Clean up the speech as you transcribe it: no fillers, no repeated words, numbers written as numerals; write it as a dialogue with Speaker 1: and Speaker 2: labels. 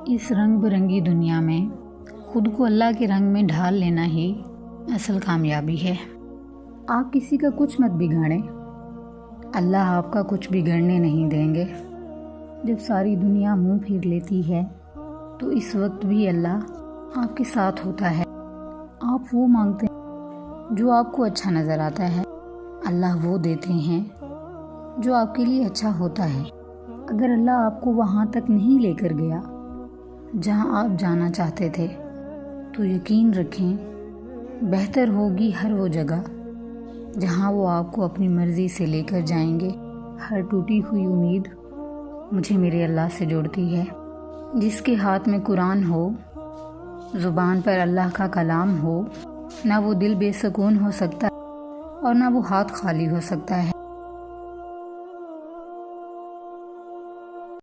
Speaker 1: اس رنگ برنگی دنیا میں خود کو اللہ کے رنگ میں ڈھال لینا ہی اصل کامیابی ہے۔ آپ کسی کا کچھ مت بگاڑیں، اللہ آپ کا کچھ بگڑنے نہیں دیں گے۔ جب ساری دنیا منہ پھیر لیتی ہے تو اس وقت بھی اللہ آپ کے ساتھ ہوتا ہے۔ آپ وہ مانگتے ہیں جو آپ کو اچھا نظر آتا ہے، اللہ وہ دیتے ہیں جو آپ کے لیے اچھا ہوتا ہے۔ اگر اللہ آپ کو وہاں تک نہیں لے کر گیا جہاں آپ جانا چاہتے تھے تو یقین رکھیں بہتر ہوگی ہر وہ جگہ جہاں وہ آپ کو اپنی مرضی سے لے کر جائیں گے۔ ہر ٹوٹی ہوئی امید مجھے میرے اللہ سے جوڑتی ہے۔ جس کے ہاتھ میں قرآن ہو، زبان پر اللہ کا کلام ہو، نہ وہ دل بے سکون ہو سکتا اور نہ وہ ہاتھ خالی ہو سکتا ہے۔